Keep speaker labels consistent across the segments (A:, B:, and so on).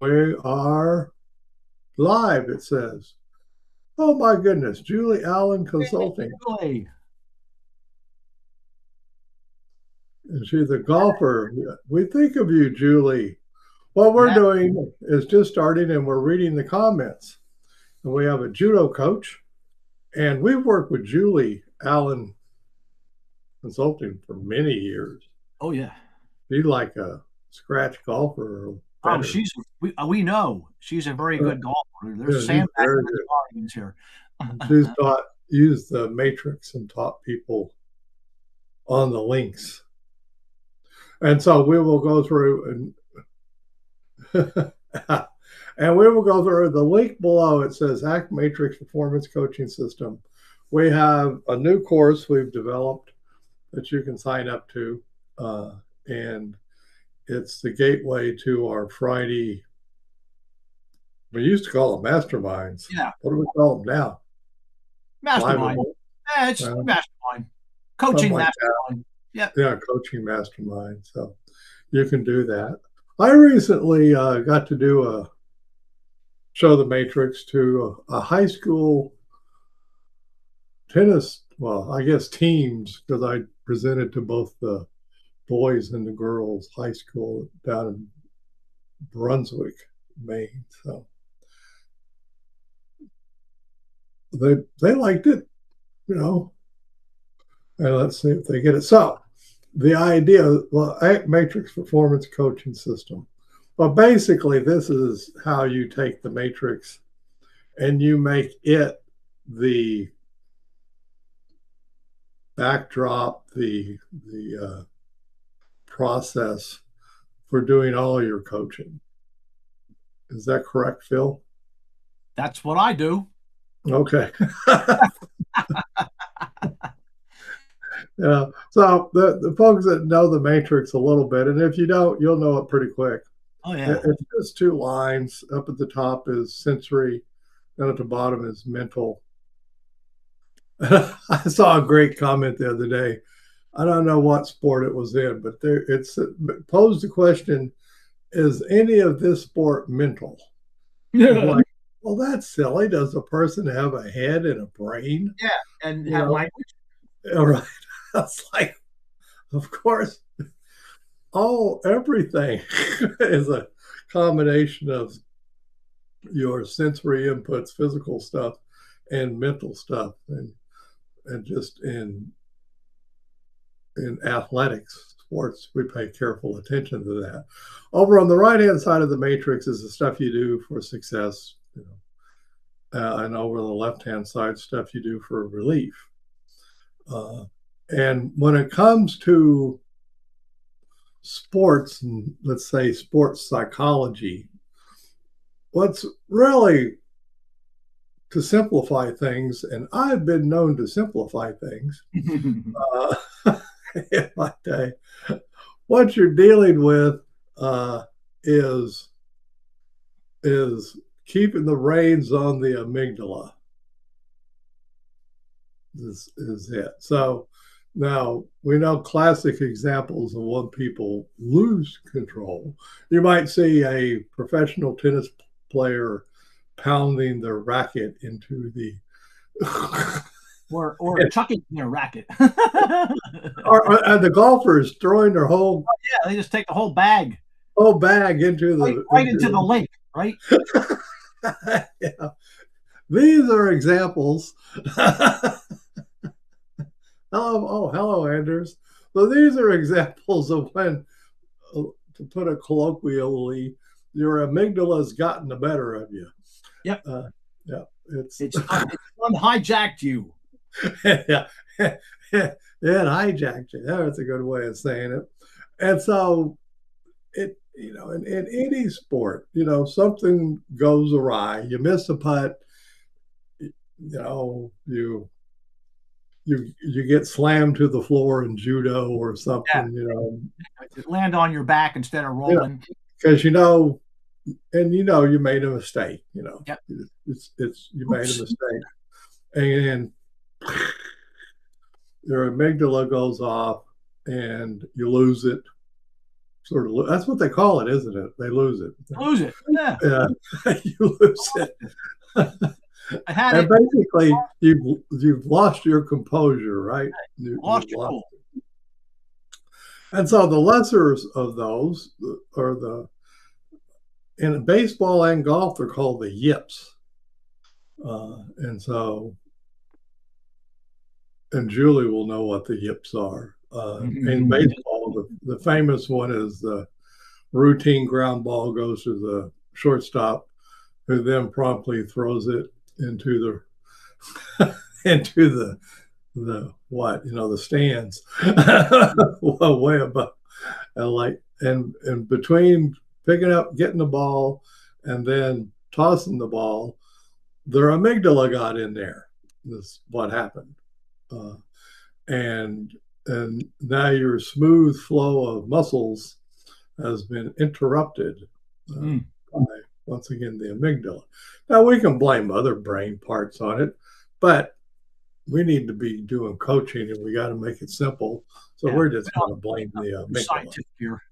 A: We are live, it says. Oh my goodness, Julie Allen Consulting.
B: Really?
A: And she's a golfer. We think of you, Julie. What we're
B: Yeah.
A: doing is just starting and we're reading the comments. And we have a judo coach. And we've worked with Julie Allen Consulting for many years.
B: Oh yeah.
A: She's like a scratch golfer or
B: Oh,
A: better.
B: we know she's a very good golfer. There's
A: Yeah, she's
B: sandbags
A: very
B: in the
A: good.
B: audience here.
A: She's used the matrix and taught people on the links. And so we will go through and and we will go through the link below. It says Hack Matrix Performance Coaching System. We have a new course we've developed that you can sign up to. And it's the gateway to our Friday. We used to call them masterminds.
B: Yeah.
A: What do we call them now?
B: Mastermind. Yeah, it's mastermind. Coaching
A: like
B: mastermind. Yeah.
A: Yeah, coaching mastermind. So you can do that. I recently got to do show the matrix to a high school tennis, well, I guess teams, because I presented to both the boys and the girls high school down in Brunswick, Maine. So they liked it, you know. And let's see if they get it. So the idea, well, matrix performance coaching system. Well, basically, this is how you take the matrix and you make it the backdrop, the process for doing all your coaching. Is that correct, Phil?
B: That's what I do.
A: Okay. Yeah. So the folks that know the matrix a little bit, and if you don't, you'll know it pretty quick.
B: Oh yeah.
A: It's just two lines. Up at the top is sensory, and at the bottom is mental. I saw a great comment the other day. I don't know what sport it was in, but it posed the question: is any of this sport mental? I'm like, well, that's silly. Does a person have a head and a brain?
B: Yeah, and have language.
A: All right. That's like, of course, everything is a combination of your sensory inputs, physical stuff, and mental stuff, and just in athletics, sports, we pay careful attention to that. Over on the right-hand side of the matrix is the stuff you do for success, and over the left-hand side, stuff you do for relief. And when it comes to sports, and let's say sports psychology, what's really, to simplify things, and I've been known to simplify things in my day, what you're dealing with is keeping the reins on the amygdala. This is it. So now we know classic examples of when people lose control. You might see a professional tennis player pounding their racket into the
B: or chucking their racket.
A: or the golfers throwing their whole
B: yeah, they just take the whole bag
A: into the
B: into the lake, right?
A: Yeah. These are examples. Hello, Anders. So these are examples of when, to put it colloquially, your amygdala's gotten the better of you.
B: Yep.
A: Yeah. It's
B: hijacked you.
A: Yeah. It hijacked you. That's a good way of saying it. And so in any sport, something goes awry. You miss a putt, you get slammed to the floor in judo or something,
B: land on your back instead of rolling.
A: Because you made a mistake.
B: Yep.
A: You made a mistake, and your amygdala goes off, and you lose it, sort of, that's what they call it, isn't it? They lose it.
B: Lose it. Yeah.
A: Yeah, you lose it.
B: I had
A: And
B: it.
A: basically, you've lost your composure, right?
B: Lost
A: You've
B: your
A: lost.
B: cool.
A: And so the lessers of those are in baseball and golf, they're called the yips. And so, and Julie will know what the yips are. In baseball, the famous one is the routine ground ball goes to the shortstop, who then promptly throws it into the into the what, the stands way above, and and between picking up, getting the ball, and then tossing the ball, their amygdala got in there. This is what happened. uh, and now your smooth flow of muscles has been interrupted by, once again, the amygdala. Now we can blame other brain parts on it, but we need to be doing coaching, and we got to make it simple. So we're just going to blame the amygdala.
B: Here.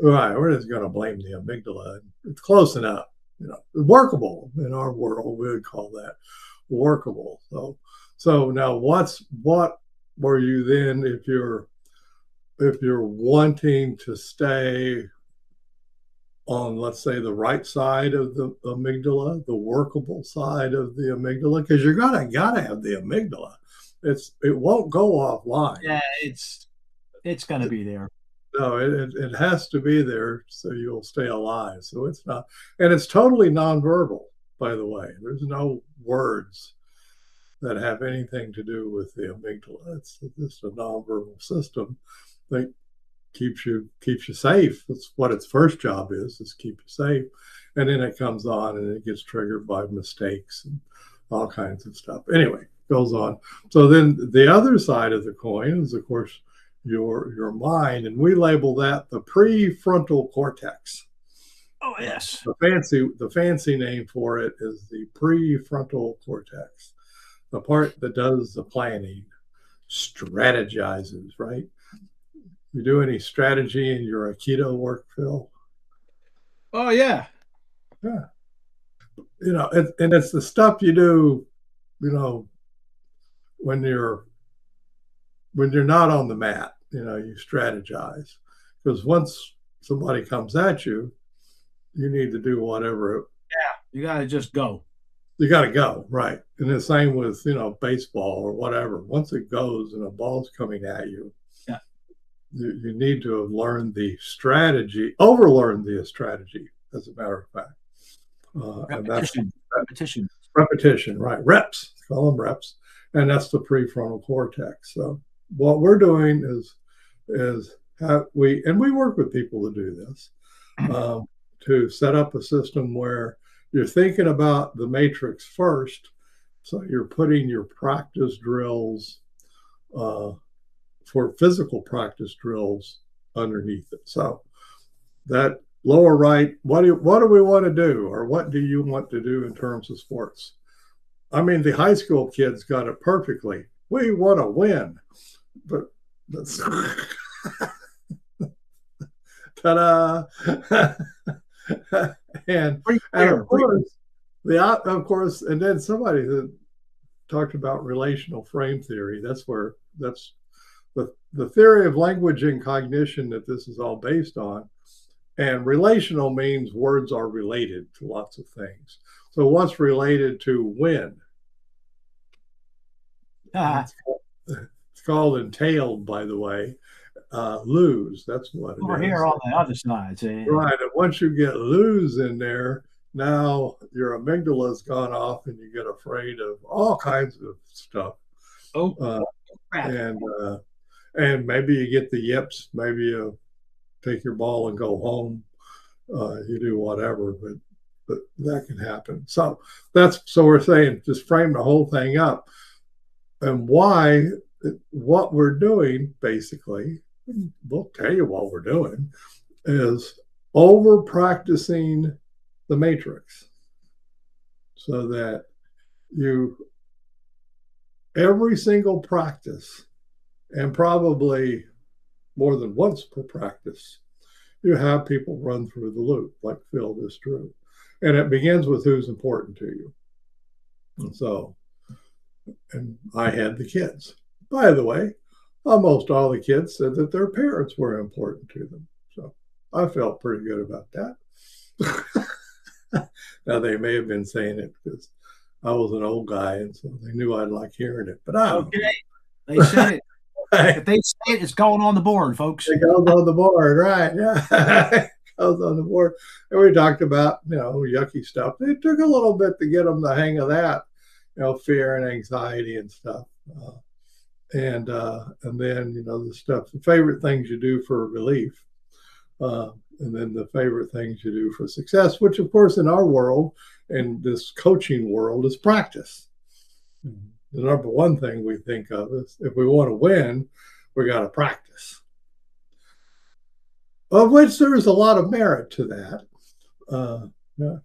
A: Right, we're just going to blame the amygdala. It's close enough, workable in our world. We would call that workable. So now, what were you then, if you're wanting to stay on, let's say, the right side of the amygdala, the workable side of the amygdala, because you're gotta have the amygdala. It won't go offline.
B: Yeah, it's gonna be there.
A: No, it has to be there so you'll stay alive. So it's not, and it's totally nonverbal, by the way. There's no words that have anything to do with the amygdala. It's just a nonverbal system that keeps you safe. That's what its first job is keep you safe. And then it comes on and it gets triggered by mistakes and all kinds of stuff. Anyway, goes on. So then the other side of the coin is, of course, your mind, and we label that the prefrontal cortex.
B: Oh yes.
A: The fancy name for it is the prefrontal cortex, the part that does the planning, strategizes, right? You do any strategy in your Aikido work, Phil?
B: Oh yeah.
A: Yeah. And it's the stuff you do, when you're not on the mat, you strategize, because once somebody comes at you, you need to do whatever.
B: Yeah, you gotta just go.
A: You got to go, right? And the same with baseball or whatever. Once it goes and a ball's coming at you,
B: yeah,
A: you need to have learned the strategy, overlearned the strategy, as a matter of fact. Repetition, right? Reps, call them reps, and that's the prefrontal cortex. So what we're doing is we work with people to do this, to set up a system where you're thinking about the matrix first. So you're putting your practice drills, for physical practice drills, underneath it. So that lower right, what do we want to do, or what do you want to do in terms of sports? I mean, the high school kids got it perfectly. We want to win, but that's ta-da. and of course, and then somebody that talked about relational frame theory. That's the theory of language and cognition that this is all based on. And relational means words are related to lots of things. So what's related to win? It's called entailed, by the way. Lose, that's what it is.
B: Over here on the other side. See?
A: Right, and once you get lose in there, now your amygdala's gone off and you get afraid of all kinds of stuff. And maybe you get the yips, maybe you take your ball and go home. You do whatever, but that can happen. So we're saying, just frame the whole thing up, and what we're doing, basically, we'll tell you what we're doing, is over practicing the matrix, so that every single practice, and probably more than once per practice, you have people run through the loop, like Phil just drew. And it begins with who's important to you. And so, and I had the kids. By the way, almost all the kids said that their parents were important to them. So I felt pretty good about that. Now, they may have been saying it because I was an old guy, and so they knew I'd like hearing it. But I don't know.
B: Okay. They said it. If they say it, it's going on the board, folks.
A: It goes on the board, right? Yeah. It goes on the board. And we talked about, yucky stuff. It took a little bit to get them the hang of that, fear and anxiety and stuff. And then, the stuff, the favorite things you do for relief. And then the favorite things you do for success, which, of course, in our world, in this coaching world, is practice. The number one thing we think of is if we want to win, we got to practice. Of which there is a lot of merit to that. Yeah.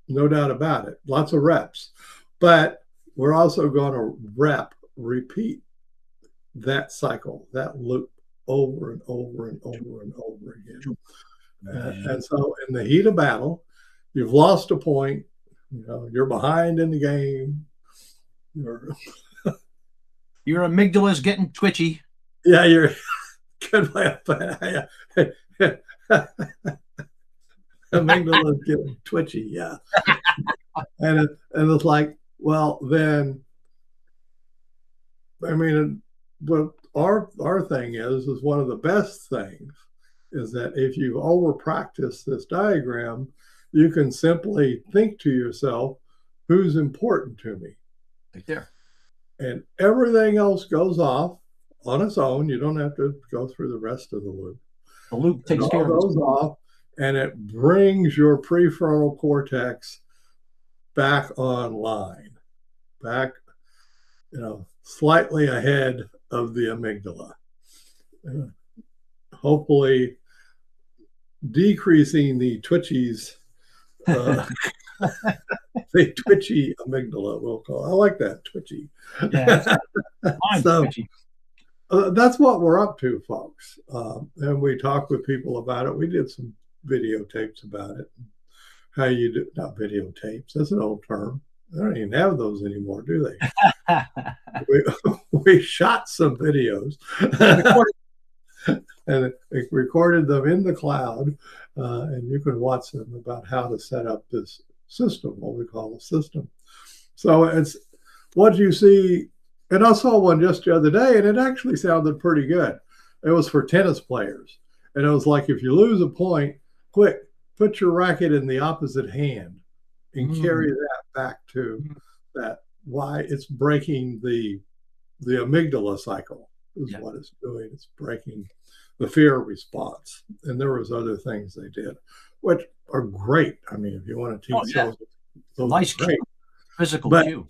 A: No doubt about it. Lots of reps. But we're also going to repeat that cycle, that loop over and over and over and over again. And so in the heat of battle, you've lost a point, you're behind in the game.
B: Your amygdala is getting twitchy.
A: Yeah, you're good way of putting it. Amygdala is getting twitchy, yeah. and it's like, well, then, I mean, what our thing is one of the best things is that if you over practice this diagram, you can simply think to yourself, who's important to me?
B: Right there.
A: And everything else goes off on its own. You don't have to go through the rest of the loop.
B: The loop takes care of it.
A: Goes off, and it brings your prefrontal cortex back online, back, slightly ahead of the amygdala. Hopefully decreasing the twitchies, the twitchy amygdala, we'll call it. I like that, twitchy.
B: Yeah, so,
A: twitchy. That's what we're up to, folks. And we talk with people about it. We did some videotapes about it. How you do, not videotapes, that's an old term. They don't even have those anymore, do they? we shot some videos and recorded them in the cloud, and you can watch them about how to set up this system, what we call a system. So it's what you see, and I saw one just the other day, and it actually sounded pretty good. It was for tennis players, and it was like, if you lose a point, quick, put your racket in the opposite hand and carry that back to that. Why it's breaking the amygdala cycle is what it's doing. It's breaking the fear response. And there was other things they did, which are great. I mean, if you want to teach those
B: nice
A: great.
B: Physical
A: but
B: cue.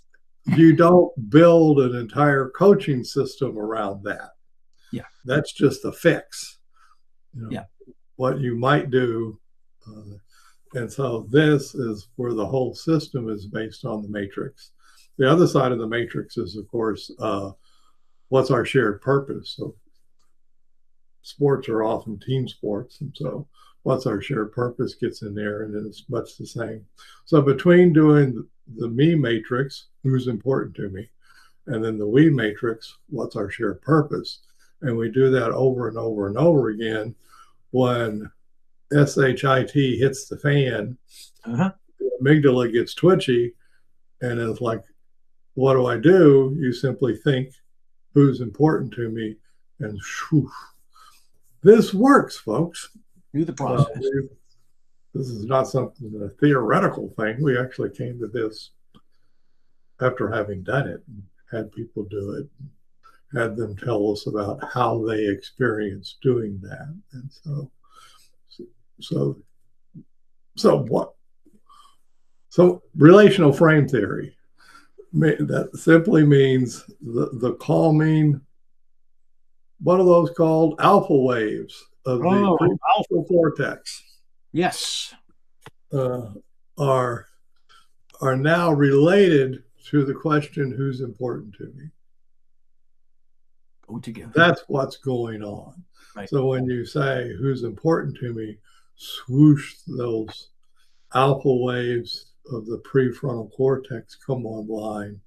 A: You don't build an entire coaching system around that.
B: Yeah.
A: That's just a fix. What you might do. And so this is where the whole system is based on the matrix. The other side of the matrix is, of course, what's our shared purpose? So sports are often team sports. And so what's our shared purpose gets in there, and it's much the same. So between doing the me matrix, who's important to me, and then the we matrix, what's our shared purpose? And we do that over and over and over again. When SHIT hits the fan, the amygdala gets twitchy, and it's like, what do I do? You simply think, who's important to me? And whew, this works, folks.
B: Do the process.
A: This is not something, a theoretical thing. We actually came to this after having done it, and had people do it, had them tell us about how they experienced doing that. And so what? So relational frame theory, that simply means the calming, what are those called? Alpha waves of the prefrontal cortex.
B: Yes.
A: Are now related to the question, who's important to me?
B: go together.
A: That's what's going on.
B: Right.
A: So when you say who's important to me, swoosh, those alpha waves of the prefrontal cortex come online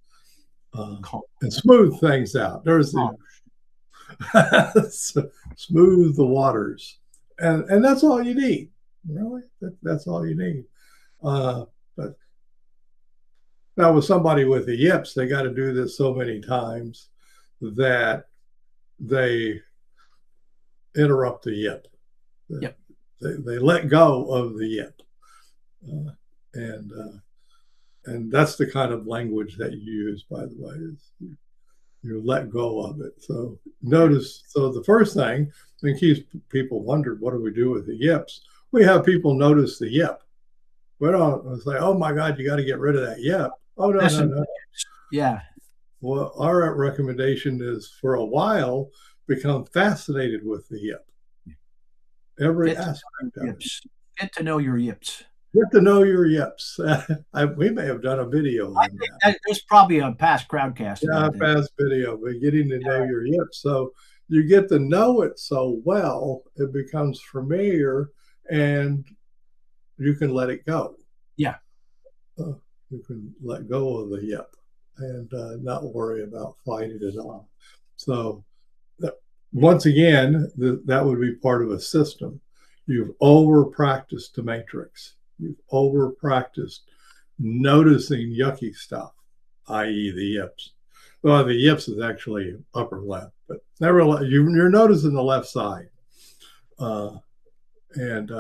A: and smooth things out. There's the smooth the waters, and that's all you need. Really, that's all you need. But now with somebody with the yips, they got to do this so many times that they interrupt the yip.
B: Yep.
A: They let go of the yip, and that's the kind of language that you use, by the way, is you let go of it. So notice, so the first thing, in case people wondered, what do we do with the yips? We have people notice the yip. We don't say, oh my God, you got to get rid of that yip. Oh, no, no.
B: Yeah.
A: Well, our recommendation is for a while, become fascinated with the yip. Every aspect of it.
B: Get to know your yips.
A: Get to know your yips. We may have done a video on that.
B: There's probably a past crowdcast.
A: Yeah, past video, but getting to know your yips. So you get to know it so well, it becomes familiar, and you can let it go.
B: Yeah.
A: You can let go of the yip and not worry about fighting it off. So once again, that would be part of a system. You've over-practiced the matrix. You've over-practiced noticing yucky stuff, i.e. the yips. Well, the yips is actually upper left, but you're noticing the left side. And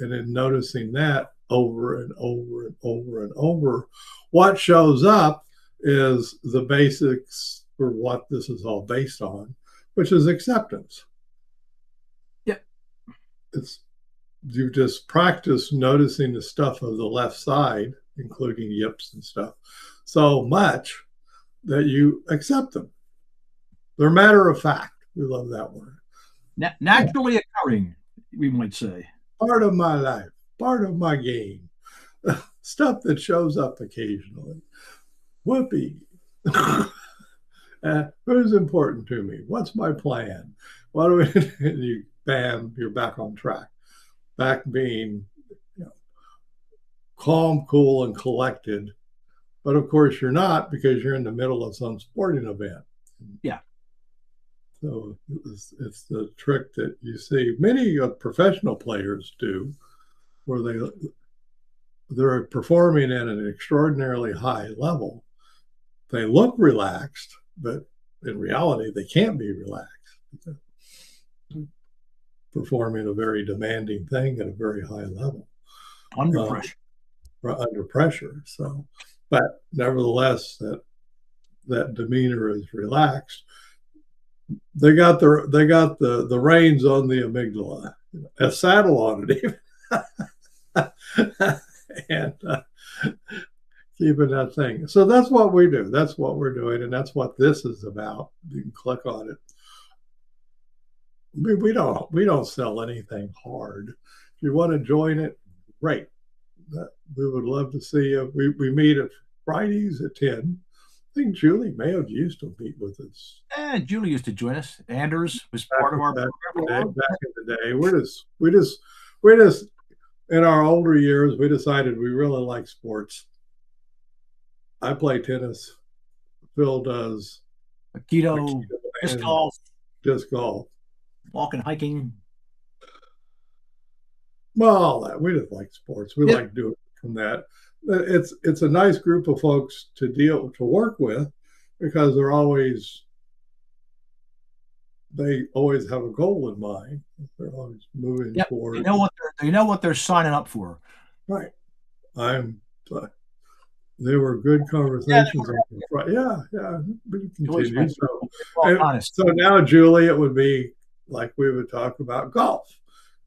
A: in noticing that over and over and over and over, what shows up is the basics for what this is all based on, which is acceptance.
B: Yep.
A: You've just practiced noticing the stuff of the left side, including yips and stuff, so much that you accept them. They're matter of fact. We love that word.
B: Naturally occurring, we might say.
A: Part of my life, part of my game. Stuff that shows up occasionally. Whoopee. Who's important to me? What's my plan? What do we? Bam, you're back on track. Back being calm, cool, and collected. But of course, you're not, because you're in the middle of some sporting event.
B: Yeah.
A: So it's the trick that you see many professional players do, where they're performing at an extraordinarily high level. They look relaxed, but in reality, they can't be relaxed. Performing a very demanding thing at a very high level.
B: Under pressure.
A: Under pressure. So, but nevertheless, that demeanor is relaxed. They got the reins on the amygdala, a saddle on it even. And keeping that thing. So that's what we do. That's what we're doing, and that's what this is about. You can click on it. We don't sell anything hard. If you want to join it, great. We would love to see you. We meet at Fridays at 10. I think Julie may have used to meet with us.
B: Julie used to join us. Anders was part of our program.
A: Back in the day. We just in our older years, we decided we really like sports. I play tennis. Phil does
B: Aikido,
A: disc golf,
B: walking, hiking.
A: Well, all that. We just like sports. We like doing it from that. It's a nice group of folks to work with, because they always have a goal in mind. They're always moving forward.
B: They know what they're signing up for.
A: Right. They were good conversations. Yeah. We continue. So now, Julie, it would be like we would talk about golf.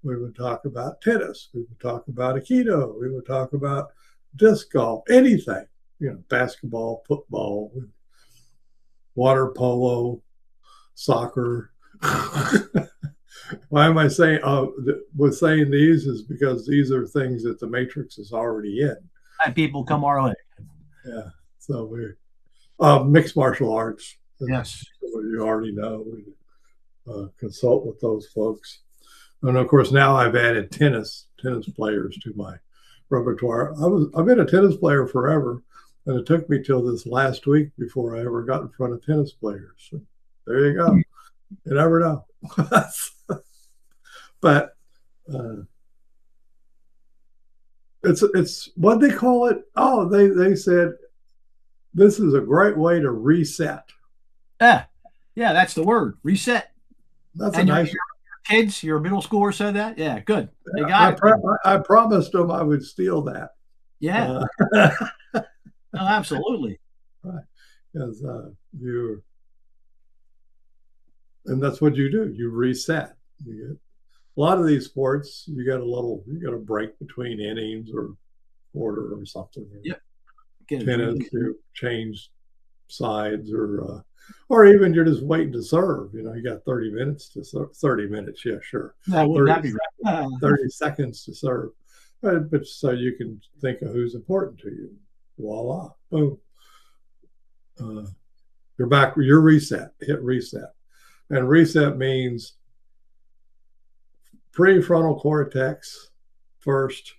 A: We would talk about tennis. We would talk about Aikido. We would talk about disc golf, anything, basketball, football, water polo, soccer. Why am I saying these is because these are things that the matrix is already in.
B: And people come our way.
A: Yeah. So we're mixed martial arts.
B: Yes.
A: you already know. Consult with those folks. And of course, now I've added tennis players to my repertoire. I've been a tennis player forever, and it took me till this last week before I ever got in front of tennis players. So there you go. You never know. But it's what they call it. Oh, they said this is a great way to reset.
B: Yeah, that's the word, reset.
A: That's
B: and
A: a nice.
B: Your kids, your middle schooler said that. Yeah, good. They
A: I,
B: got it.
A: I promised them I would steal that.
B: Yeah. No, absolutely.
A: Right. Because and that's what you do. You reset. You get, a lot of these sports, you got a break between innings or quarter or something.
B: Yep.
A: Tennis, you change sides or even you're just waiting to serve. You know, you got 30 minutes to serve. 30 minutes, yeah, sure.
B: That would not be right.
A: 30 seconds to serve. But so you can think of who's important to you. Voila, boom. You're back. You're reset. Hit reset. And reset means prefrontal cortex first,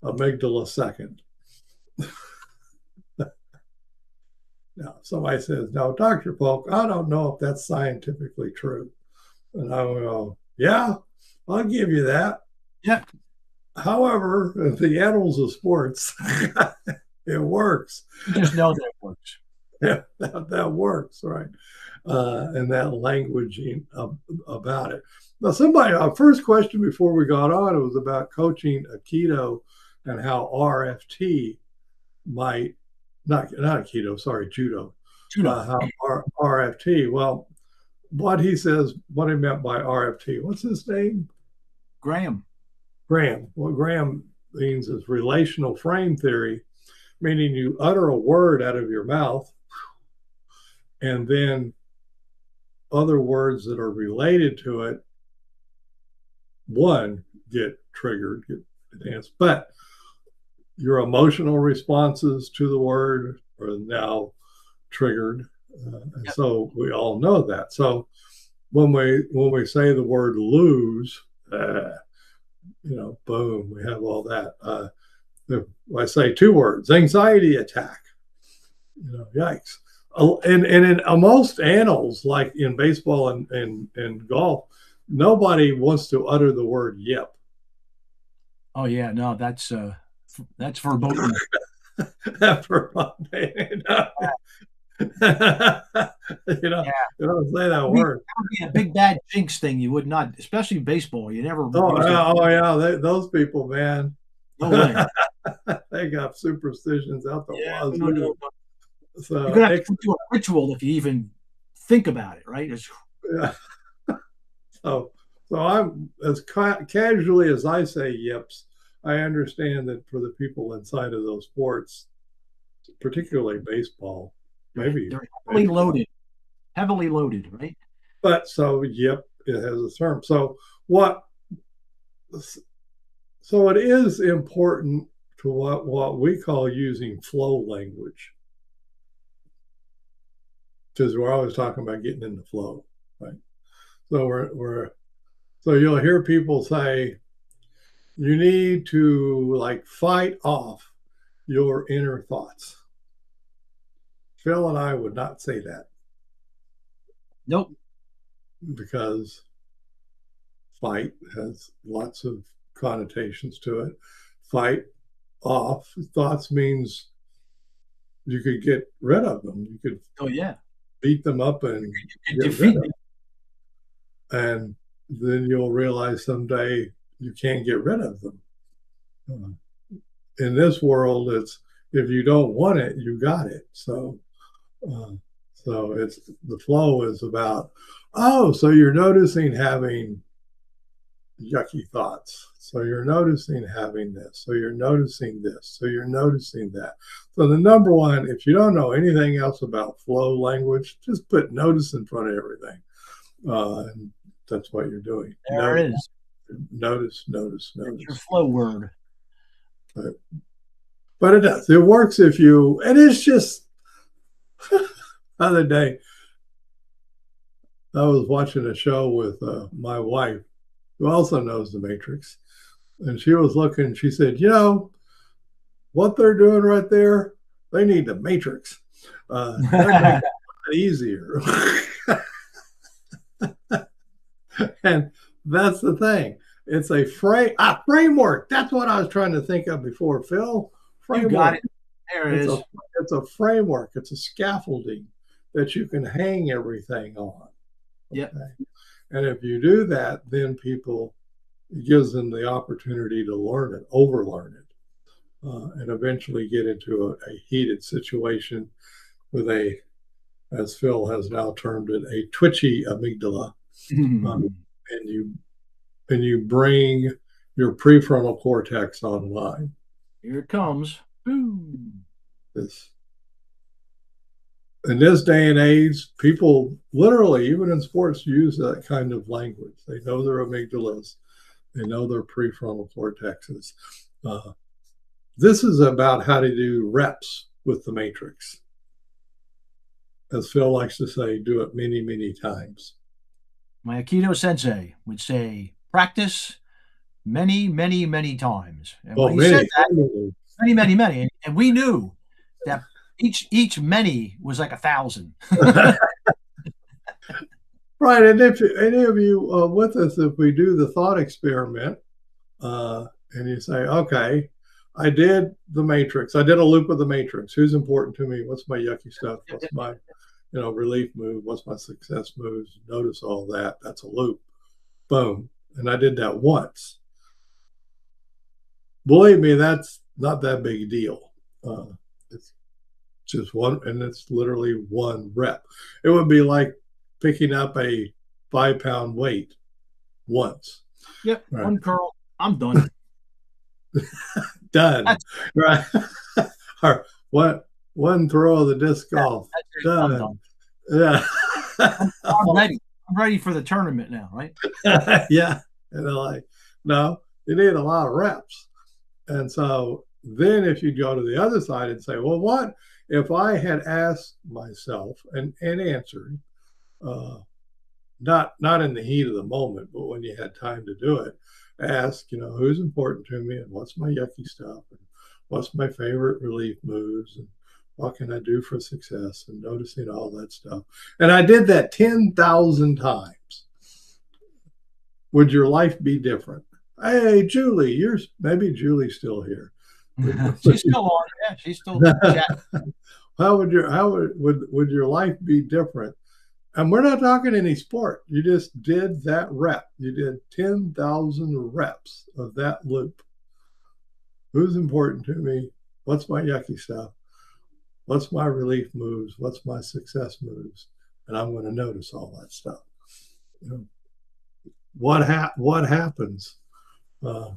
A: amygdala second. Now, somebody says, no, Dr. Polk, I don't know if that's scientifically true. And I will go, yeah, I'll give you that.
B: Yeah.
A: However, the annals of sports, it works.
B: You just know that it works.
A: Yeah, that works, right? And that languaging about it. Now, our first question before we got on, it was about coaching Aikido and how RFT might, not Aikido, sorry, Judo. How RFT, well, what he meant by RFT, what's his name?
B: Graham.
A: What Graham means is relational frame theory, meaning you utter a word out of your mouth and then other words that are related to it, get triggered, get enhanced, but your emotional responses to the word are now triggered. And so we all know that. So when we say the word lose, boom, we have all that. If I say two words, anxiety attack, yikes. And in most annals, like in baseball and golf, nobody wants to utter the word yip.
B: Oh yeah, no, that's verboten.
A: Verboten. You don't say that word.
B: That would be a big bad jinx thing. You would not, especially baseball. You never.
A: Those people, man.
B: No way.
A: They got superstitions out the wazoo.
B: No. So you're gonna have to do a ritual if you even think about it, right?
A: Yeah. So I'm as casually as I say yips. I understand that for the people inside of those sports, particularly baseball, maybe
B: they're heavily loaded, right?
A: But so yip, it has a term. So it is important to what we call using flow language, because we're always talking about getting in the flow, right? So so you'll hear people say you need to fight off your inner thoughts. Phil and I would not say that.
B: Nope.
A: Because fight has lots of connotations to it. Fight off thoughts means you could get rid of them. You could beat them up and get rid of them. And then you'll realize someday you can't get rid of them. In this world, it's if you don't want it, you got it. So it's the flow is about, so you're noticing having yucky thoughts. So you're noticing having this. So you're noticing this. So you're noticing that. So the number one, if you don't know anything else about flow language, just put notice in front of everything. And that's what you're doing.
B: There it is.
A: Notice.
B: That's your flow word.
A: But it does. It works if you, and it's just, the other day, I was watching a show with my wife, who also knows the Matrix, and she was looking. She said, what they're doing right there, they need the Matrix. That'd make it easier. And that's the thing. It's a framework. That's what I was trying to think of before, Phil. Framework.
B: You got it. There it is.
A: It's a framework. It's a scaffolding that you can hang everything on.
B: Yep.
A: Okay? And if you do that, then it gives them the opportunity to learn it, overlearn it, and eventually get into a heated situation with as Phil has now termed it, a twitchy amygdala. And you bring your prefrontal cortex online.
B: Here it comes. Boom.
A: In this day and age, people literally, even in sports, use that kind of language. They know their amygdalas. They know their prefrontal cortexes. This is about how to do reps with the matrix. As Phil likes to say, do it many, many times.
B: My Aikido sensei would say, practice many, many, many times. And when he said that, many. And we knew that each many was like 1,000.
A: Right. And if any of you with us, if we do the thought experiment and you say, okay, I did the matrix. I did a loop of the matrix. Who's important to me? What's my yucky stuff? What's my relief move? What's my success moves? Notice all that. That's a loop. Boom. And I did that once. Believe me, that's not that big a deal. It's just one, and it's literally one rep. It would be like picking up a 5-pound weight once.
B: Yep. Right. One curl. I'm done.
A: Done. Right. Or one throw of the disc golf. Done. I'm done. Yeah.
B: I'm ready. I'm ready for the tournament now, right?
A: Yeah. And they're like, no, you need a lot of reps. And so then if you go to the other side and say, well, what if I had asked myself and answered, not in the heat of the moment, but when you had time to do it, ask, who's important to me and what's my yucky stuff and what's my favorite relief moves and what can I do for success, and noticing all that stuff. And I did that 10,000 times. Would your life be different? Hey, Julie, maybe Julie's still here.
B: She's still on. Yeah, she's still chatting.
A: How would your life be different? And we're not talking any sport. You just did that rep. You did 10,000 reps of that loop. Who's important to me? What's my yucky stuff? What's my relief moves? What's my success moves? And I'm going to notice all that stuff. What happens? I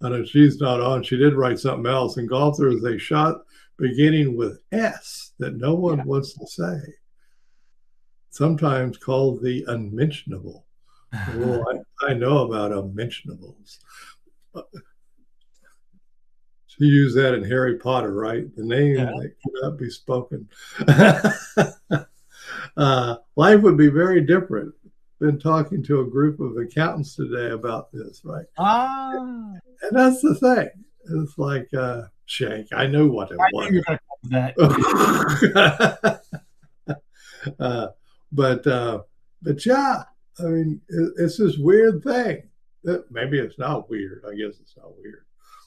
A: know she's not on. She did write something else. In golf, there is a shot beginning with S that no one wants to say, sometimes called the unmentionable. Well, I know about unmentionables. She used that in Harry Potter, right? The name that cannot be spoken. Life would be very different. Been talking to a group of accountants today about this, right? And that's the thing. It's like Shank. I knew what it was. You're going to that. But yeah, I mean, it's this weird thing. Maybe it's not weird. I guess it's not weird.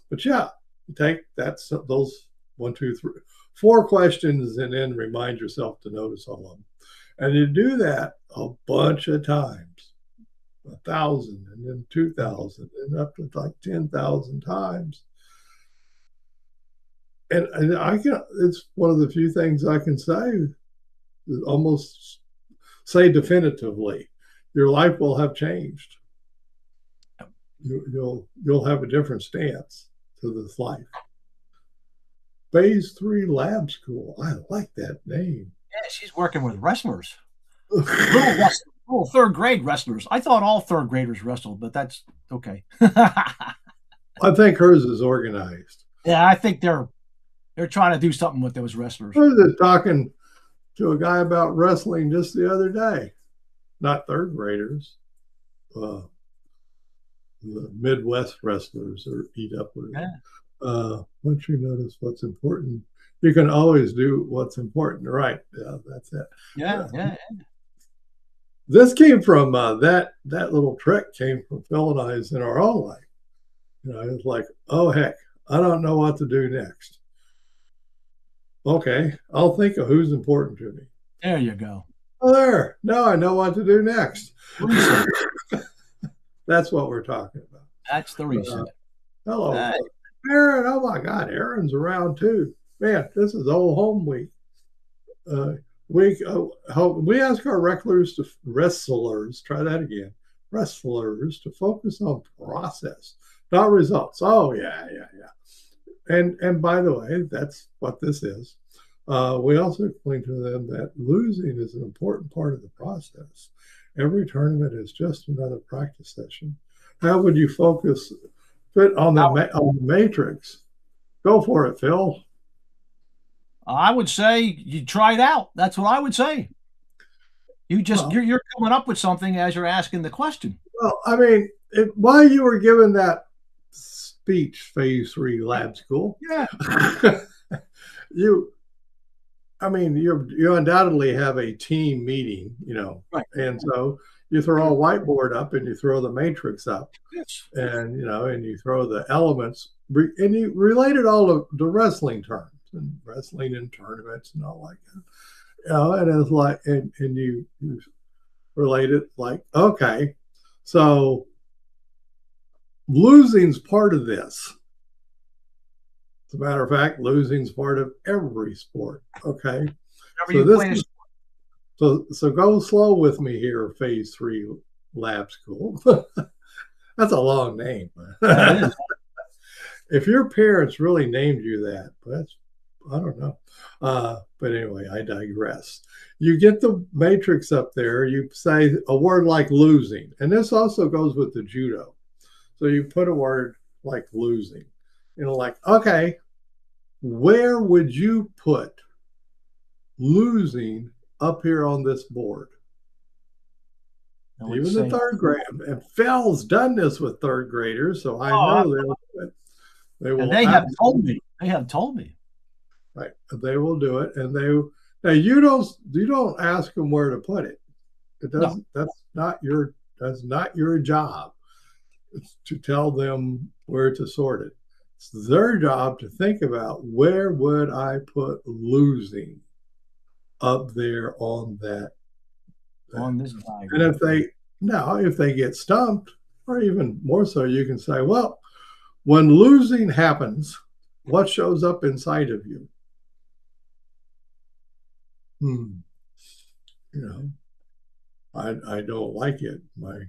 A: But yeah, you take those 1, 2, 3, 4 questions, and then remind yourself to notice all of them. And you do that a bunch of times, 1,000, and then 2,000, and up to like 10,000 times. And it's one of the few things I can say, almost say definitively, your life will have changed. You'll have a different stance to this life. Phase 3 Lab School. I like that name.
B: Yeah, she's working with wrestlers. Little third grade wrestlers. I thought all third graders wrestled, but that's okay.
A: I think hers is organized.
B: Yeah, I think they're trying to do something with those wrestlers.
A: They're talking to a guy about wrestling just the other day. Not third graders, the Midwest wrestlers or eat up with. Yeah. Once you notice what's important, you can always do what's important, right? Yeah, that's it.
B: Yeah.
A: This came from that little trick came from Phil and I's in our own life. It's like, oh heck, I don't know what to do next. Okay, I'll think of who's important to me.
B: There you go.
A: Oh, there. Now I know what to do next. That's what we're talking about.
B: That's the reason.
A: Hello, Aaron. Oh my God, Aaron's around too. Man, this is old home week. We ask our wrestlers, try that again, wrestlers to focus on process, not results. Oh yeah. And by the way, that's what this is. We also explain to them that losing is an important part of the process. Every tournament is just another practice session. How would you fit on the matrix? Go for it, Phil.
B: I would say you try it out. That's what I would say. You're coming up with something as you're asking the question.
A: Well, I mean, while you were given that speech, phase 3 lab school,
B: yeah,
A: you undoubtedly have a team meeting,
B: right.
A: And so you throw a whiteboard up and you throw the matrix up,
B: yes.
A: And and you throw the elements, and you relate it all to the wrestling terms and wrestling in tournaments and all like that. And it's like, and you relate it like, okay, so losing's part of this. As a matter of fact, losing's part of every sport. Okay. So go slow with me here, phase 3 lab school. That's a long name. If your parents really named you that, I don't know. But anyway, I digress. You get the matrix up there, you say a word like losing. And this also goes with the judo. So you put a word like losing, like, okay, where would you put losing up here on this board? Even the third grade. And Phil's done this with third graders, so I know they will.
B: And they have told me. They have told me.
A: Right. They will do it. And now you don't ask them where to put it. It doesn't. No. That's not your job. It's to tell them where to sort it. It's their job to think about, where would I put losing up there on that.
B: On this diagram.
A: And if they get stumped, or even more so, you can say, well, when losing happens, what shows up inside of you? I don't like it. My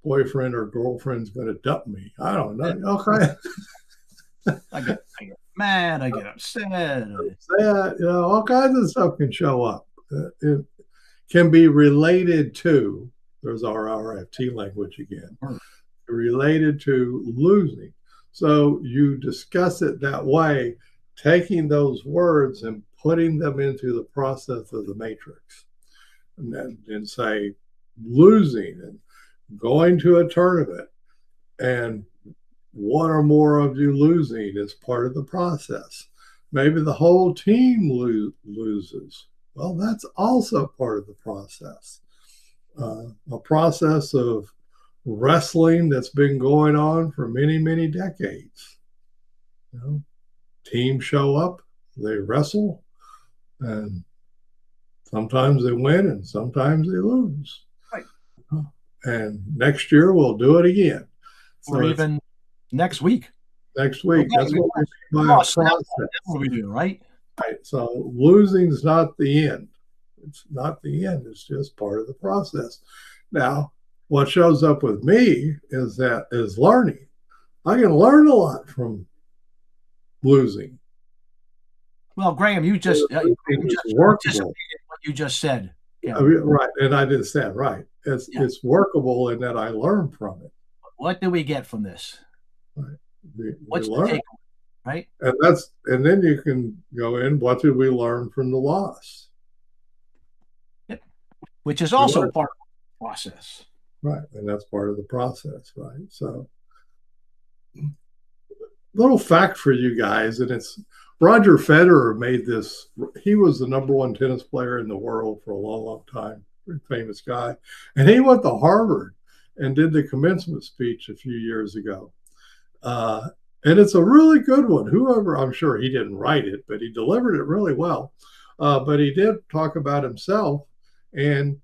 A: boyfriend or girlfriend's going to dump me. I don't know. Okay.
B: I get mad. I get upset.
A: All kinds of stuff can show up. It can be related to, there's our RFT language again, related to losing. So you discuss it that way, taking those words and putting them into the process of the matrix. And then say losing and going to a tournament, and one or more of you losing is part of the process. Maybe the whole team loses. Well, that's also part of the process. A process of wrestling that's been going on for many, many decades. Teams show up, they wrestle, and sometimes they win and sometimes they lose.
B: Right.
A: And next year we'll do it again.
B: Or even next week.
A: Next week. That's what we mean by a process.
B: That's what we do, right?
A: Right. So losing's not the end. It's not the end. It's just part of the process. Now, what shows up with me is learning. I can learn a lot from losing.
B: Well, Graham, you just anticipated what you just said.
A: Yeah. Right. And I did say right. It's workable in that I learn from it.
B: What do we get from this?
A: Right.
B: What's the takeaway? Right.
A: And then you can go in, what did we learn from the loss?
B: which is also part of the process.
A: Right. And that's part of the process, right? So, little fact for you guys, and it's Roger Federer made this. He was the number one tennis player in the world for a long, long time, very famous guy. And he went to Harvard and did the commencement speech a few years ago. And it's a really good one. Whoever, I'm sure he didn't write it, but he delivered it really well. But he did talk about himself and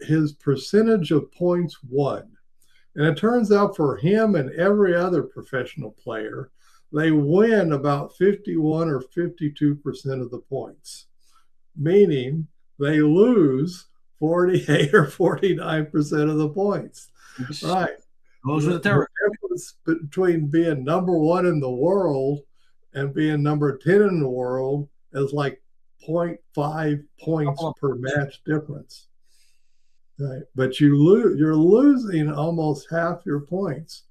A: his percentage of points won. And it turns out for him and every other professional player, they win about 51 or 52% of the points, meaning they lose 48 or 49% of the points. Right.
B: Those are the
A: difference between being number one in the world and being number 10 in the world is like 0.5 points per match difference. Right. But you're losing almost half your points.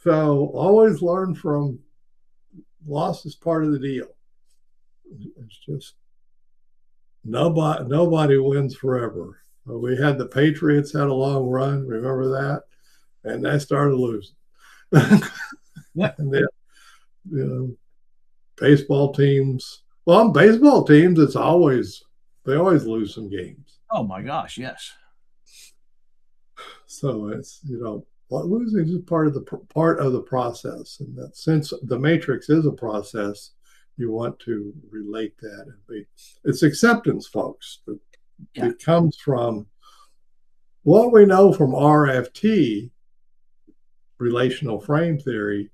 A: So always learn from loss is part of the deal. It's just nobody wins forever. We had the Patriots had a long run, remember that? And they started losing.
B: Yeah.
A: And then, baseball teams. Well, on baseball teams, they always lose some games.
B: Oh my gosh, yes.
A: So it's losing is part of the process, and that since the matrix is a process, you want to relate that and it's acceptance, folks. It comes from what we know from RFT, relational frame theory,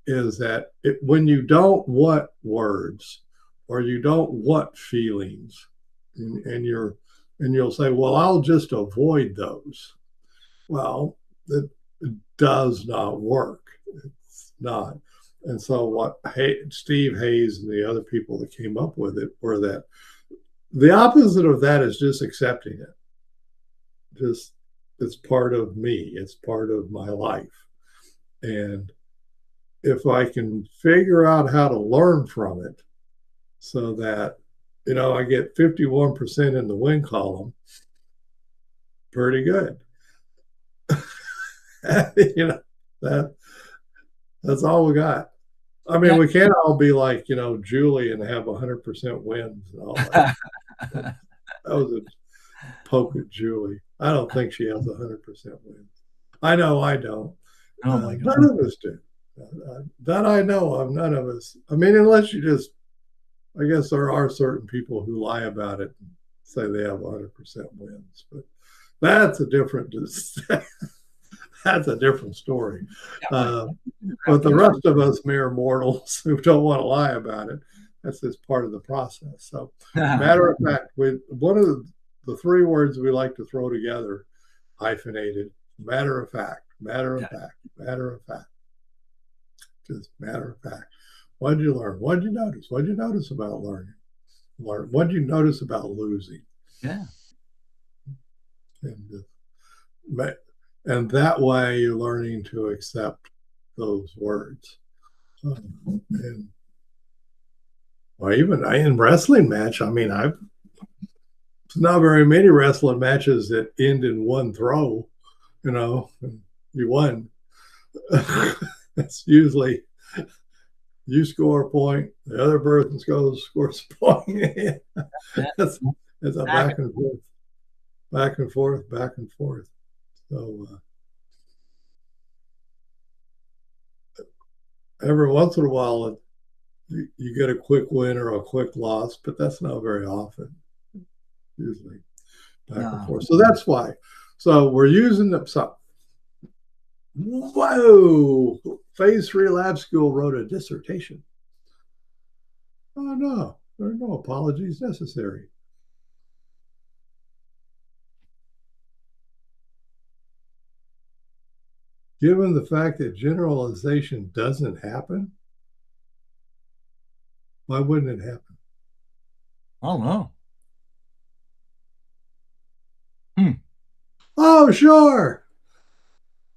A: is that when you don't want words or you don't want feelings, and you'll say, well, I'll just avoid those. Well, it does not work. It's not. And so what Steve Hayes and the other people that came up with it were that the opposite of that is just accepting it. Just it's part of me. It's part of my life. And if I can figure out how to learn from it so that, I get 51% in the win column, pretty good. That's all we got. I mean, we can't all be like, Julie and have 100% wins and all that. That was a poke at Julie. I don't think she has 100% wins. I know I don't.
B: Oh my God.
A: None of us do. That I know of, none of us. I mean, unless I guess there are certain people who lie about it and say they have 100% wins, but that's a different that's a different story. But the rest of us mere mortals who don't want to lie about it, that's just part of the process. So matter of fact, one of the three words we like to throw together, hyphenated, matter of fact, matter of fact, matter of fact. Just matter of fact. What did you learn? What did you notice? What did you notice about learning? What did you notice about losing?
B: Yeah.
A: And that way you're learning to accept those words. And even in wrestling match, I mean, there's not very many wrestling matches that end in one throw, you won. It's usually you score a point, the other person scores a point. It's a back and forth, back and forth, back and forth. So every once in a while, you get a quick win or a quick loss, but that's not very often. Usually back and forth. So that's why. So we're using the whoa, Phase 3 Lab School wrote a dissertation. Oh, no, there are no apologies necessary. Given the fact that generalization doesn't happen, why wouldn't it happen?
B: I don't know.
A: Oh, sure.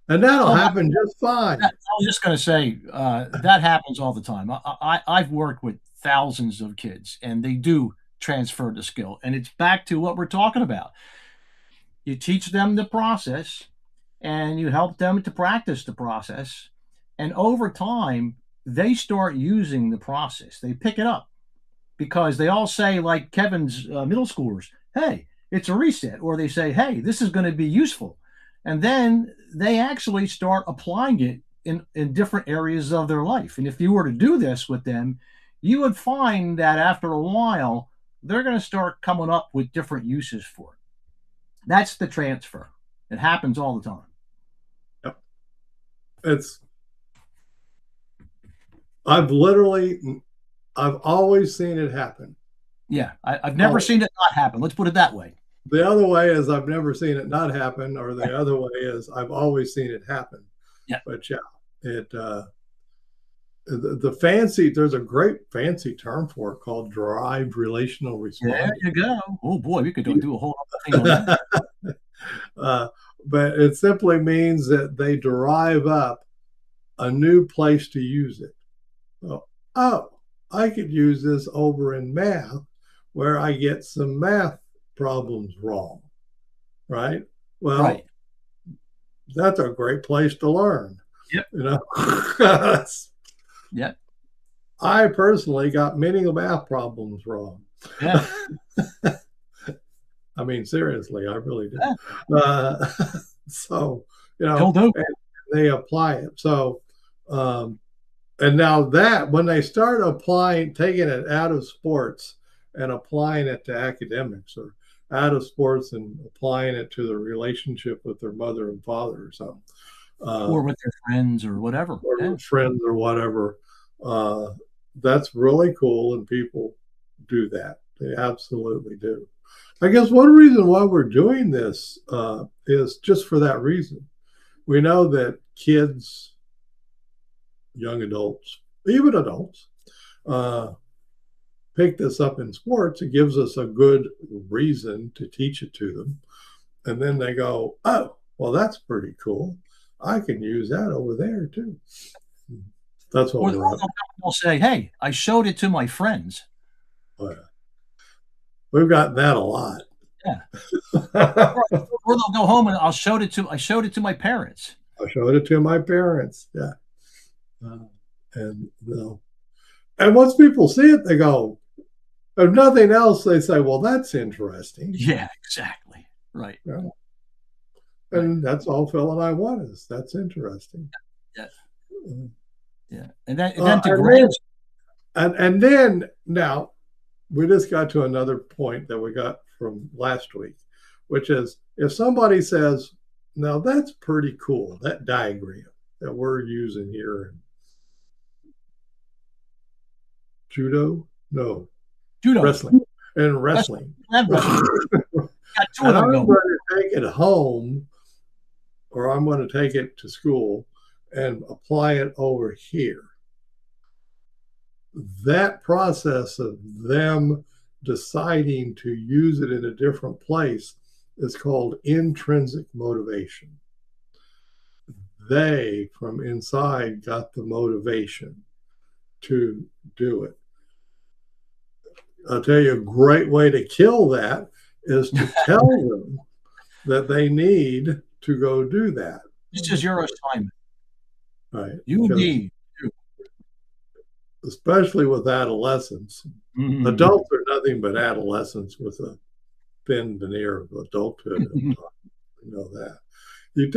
A: And that'll happen just fine.
B: I was just going to say, that happens all the time. I've worked with thousands of kids, and they do transfer the skill. And it's back to what we're talking about. you teach them the process, and you help them to practice the process. And over time, they start using the process. They pick it up because they all say, like Kevin's middle schoolers, hey, it's a reset. Or they say, hey, this is going to be useful. And then they actually start applying it in different areas of their life. And if you were to do this with them, you would find that after a while, they're going to start coming up with different uses for it. That's the transfer. It happens all the time.
A: Yep. I've always seen it happen.
B: Yeah, I've never seen it not happen. Let's put it that way.
A: The other way is I've never seen it not happen, or the other way is I've always seen it happen.
B: Yeah.
A: But yeah, there's a great fancy term for it called derived relational responding.
B: There you go. Oh boy, we could do a whole other thing on
A: that. But it simply means that they derive up a new place to use it. Oh, I could use this over in math where I get some math problems wrong, right? Well,
B: right.
A: That's a great place to learn.
B: Yep.
A: You know?
B: Yep.
A: I personally got many math problems wrong.
B: Yeah.
A: I mean, seriously, I really did.
B: Yeah.
A: So, you know, and they apply it. So, and now that when they start taking it out of sports and applying it to academics, or out of sports and applying it to their relationship with their mother and father or something.
B: Or with their friends or whatever.
A: Or with friends or whatever. That's really cool, and people do that. They absolutely do. I guess one reason why we're doing this is just for that reason. We know that kids, young adults, even adults, pick this up in sports. It gives us a good reason to teach it to them. And then they go, oh, well, that's pretty cool. I can use that over there too. That's what
B: they'll say, hey, I showed it to my friends.
A: Oh, yeah. We've gotten that a lot.
B: Yeah. Or they'll go home and I showed it to my parents.
A: I showed it to my parents. Yeah. And once people see it, they go, if nothing else, they say, well, that's interesting.
B: Yeah, exactly. Right.
A: Yeah. And that's all Phil and I want is that's interesting.
B: Yeah. Yeah. And then
A: and then now we just got to another point that we got from last week, which is if somebody says, now that's pretty cool, that diagram that we're using here in judo, wrestling. And wrestling. And I'm going to take it home, or I'm going to take it to school and apply it over here. That process of them deciding to use it in a different place is called intrinsic motivation. They, from inside, got the motivation to do it. I'll tell you a great way to kill that is to tell them that they need to go do that.
B: This is your assignment.
A: Right.
B: You need to.
A: Especially with adolescents. Mm-hmm. Adults are nothing but adolescents with a thin veneer of adulthood. You know that. You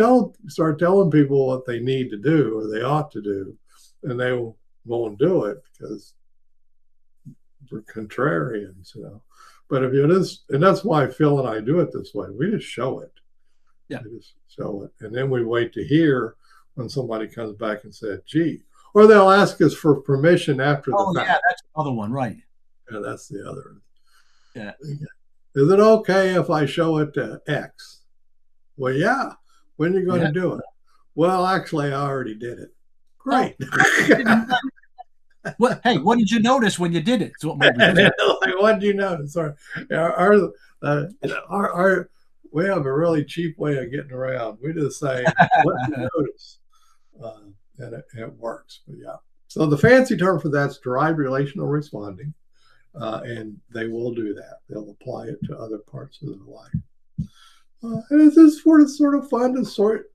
A: start telling people what they need to do or they ought to do, and they won't do it because we're contrarians, you know. But if you just, and that's why Phil and I do it this way. We just show it.
B: Yeah.
A: We just show it. And then we wait to hear when somebody comes back and said, gee, or they'll ask us for permission after the fact.
B: Yeah, that's another one, right.
A: Yeah, that's the other.
B: Yeah.
A: Is it okay if I show it to X? Well, yeah. When are you going to do it? Well, actually, I already did it. Great.
B: Hey, what did you notice when you did it?
A: Like, what did you notice? We have a really cheap way of getting around. We just say, what did you notice? And it works. But yeah. So the fancy term for that's derived relational responding. And they will do that. They'll apply it to other parts of their life. And it's just sort of fun to sort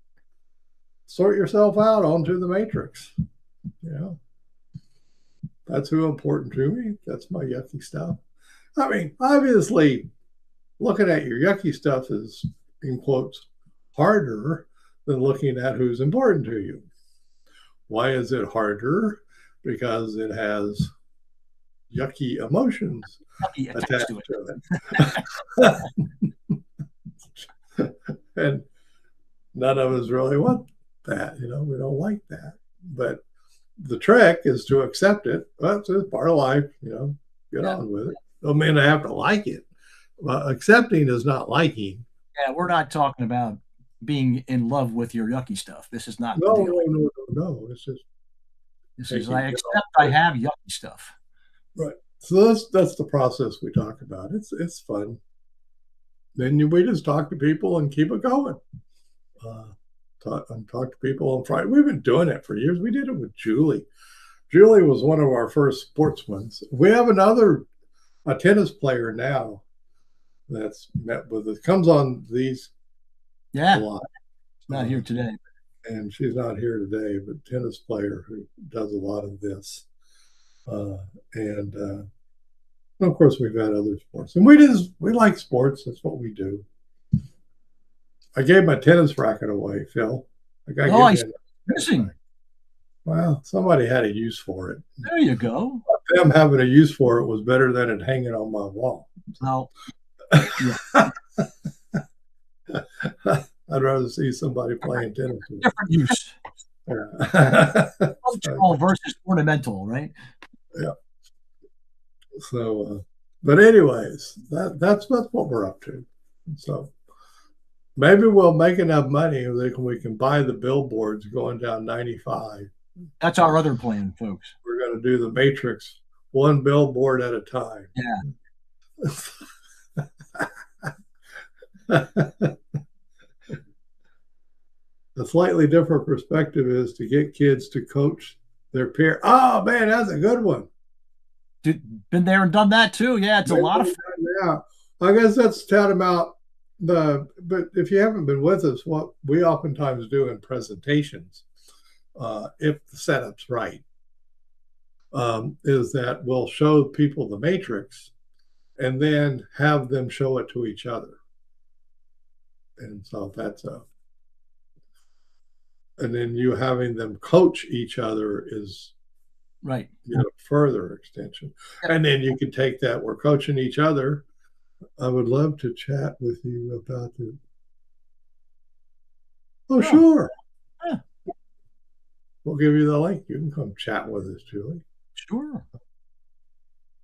A: yourself out onto the matrix. You know, that's who important to me. That's my yucky stuff. I mean, obviously, looking at your yucky stuff is, in quotes, harder than looking at who's important to you. Why is it harder? Because it has yucky emotions attached to it. And none of us really want that. You know, we don't like that. But the trick is to accept it. Well, it's just part of life, you know, get on with it. Don't mean I have to like it. Well, accepting is not liking.
B: Yeah, we're not talking about being in love with your yucky stuff. This is not
A: No,
B: the deal.
A: no. It's just
B: this is I accept I have yucky stuff.
A: Right. So that's the process we talk about. It's fun. Then we just talk to people and keep it going. Talk to people on Friday. We've been doing it for years. We did it with Julie. Julie was one of our first sportsmen. We have a tennis player now that's met with us. Comes on these a lot.
B: Not here today.
A: And she's not here today, but tennis player who does a lot of this. And of course, we've had other sports. And we like sports. That's what we do. I gave my tennis racket away, Phil.
B: He's missing.
A: Well, somebody had a use for it.
B: There you go.
A: Them having a use for it was better than it hanging on my wall.
B: Well,
A: yeah. I'd rather see somebody playing tennis.
B: Different use. Functional versus ornamental, right?
A: Yeah. So, but anyways, that's what we're up to. So maybe we'll make enough money we can buy the billboards going down 95.
B: That's our other plan, folks.
A: We're going to do the Matrix one billboard at a time.
B: Yeah.
A: A slightly different perspective is to get kids to coach their peer. Oh man, that's a good one.
B: Been there and done that too. Yeah, it's a lot of fun.
A: Yeah, I guess that's tantamount. But if you haven't been with us, what we oftentimes do in presentations, if the setup's right, is that we'll show people the matrix and then have them show it to each other. And so and then you having them coach each other is
B: right.
A: Further extension. Yep. And then you can take that, we're coaching each other. I would love to chat with you about it. Oh, sure. Yeah. We'll give you the link. You can come chat with us, Julie.
B: Sure.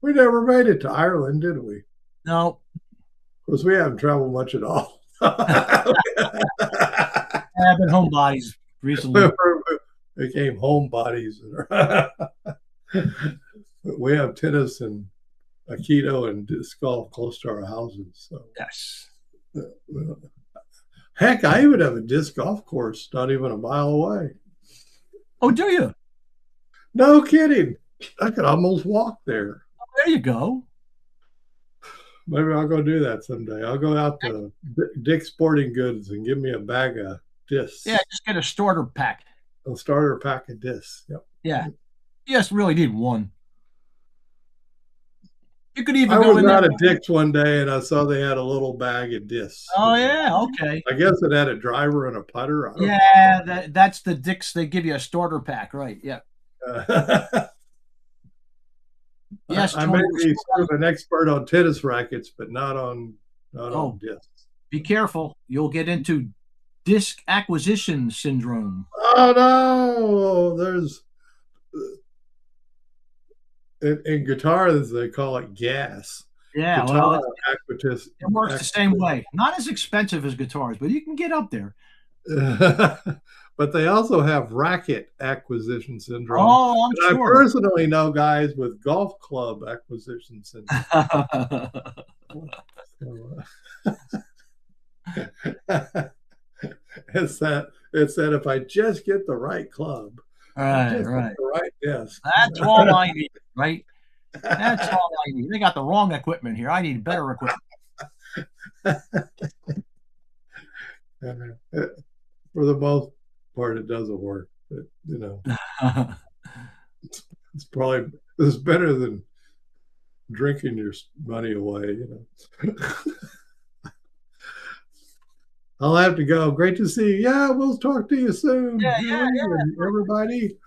A: We never made it to Ireland, did we?
B: No.
A: Of course, we haven't traveled much at all.
B: I've been homebodies recently.
A: Became homebodies. We have tennis and aikido and disc golf close to our houses. So.
B: Yes.
A: Heck, I even have a disc golf course not even a mile away.
B: Oh, do you?
A: No kidding. I could almost walk there.
B: Oh, there you go.
A: Maybe I'll go do that someday. I'll go out to Dick's Sporting Goods and give me a bag of discs.
B: Yeah, just get a starter pack.
A: A starter pack of discs. Yep.
B: Yeah. You just really need one. You could even
A: go in there. I was out at Dick's one day and I saw they had a little bag of discs.
B: Oh, yeah. Okay.
A: I guess it had a driver and a putter.
B: Yeah, that's the Dick's. They give you a starter pack, right? Yeah.
A: Yes, I may be sort of an expert on tennis rackets, but not on discs.
B: Be careful. You'll get into disc acquisition syndrome.
A: Oh, no. There's... In guitars, they call it gas.
B: Yeah, well, it works the same way. Not as expensive as guitars, but you can get up there.
A: But they also have racket acquisition syndrome.
B: Oh, I'm sure.
A: I personally know guys with golf club acquisition syndrome. It's that if I just get the right club,
B: right,
A: the right disc.
B: That's all I need, right? That's all I need. They got the wrong equipment here. I need better equipment.
A: And for the most part, it doesn't work. But, it's better than drinking your money away. I'll have to go. Great to see you. Yeah, we'll talk to you soon,
B: Yeah.
A: and everybody.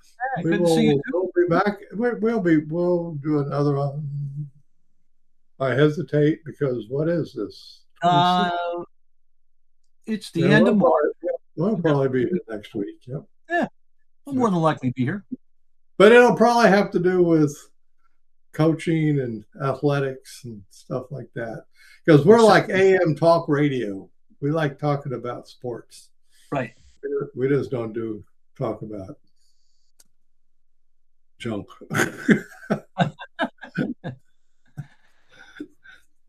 B: Good to see you.
A: We'll be back. We'll do another one. I hesitate because what is this?
B: It's the end of March.
A: We'll probably be here next week. Yep.
B: Yeah, we'll more than likely be here.
A: But it'll probably have to do with coaching and athletics and stuff like that. Because we're like AM talk radio. We like talking about sports.
B: Right.
A: We just don't talk about junk.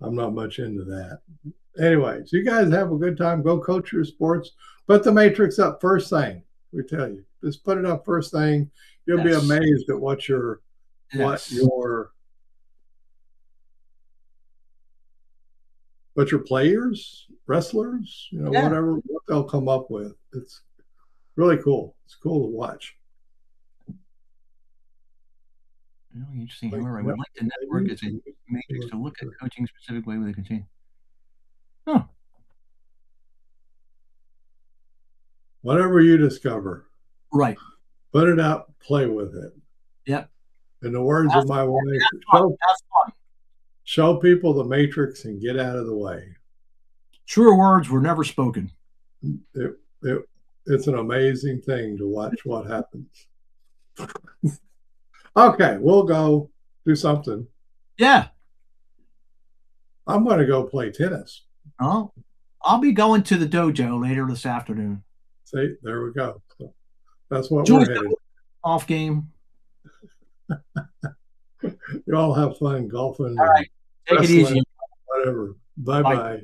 A: I'm not much into that. Anyways, you guys have a good time. Go coach your sports. Put the matrix up first thing. We tell you, just put it up first thing. You'll be amazed at what your players, wrestlers, whatever, what they'll come up with. It's really cool. It's cool to watch.
B: Really interesting. However, I would like to network as a matrix to look at coaching specific way where they contain. Huh.
A: Whatever you discover.
B: Right.
A: Put it out, play with it.
B: Yep.
A: In the words of my wife, show people the matrix and get out of the way.
B: Truer words were never spoken.
A: It's an amazing thing to watch what happens. Okay, we'll go do something.
B: Yeah.
A: I'm going to go play tennis.
B: Oh, I'll be going to the dojo later this afternoon.
A: See, there we go. So that's what we're headed.
B: Off game.
A: You all have fun golfing.
B: All right. Take it easy.
A: Whatever. Bye-bye.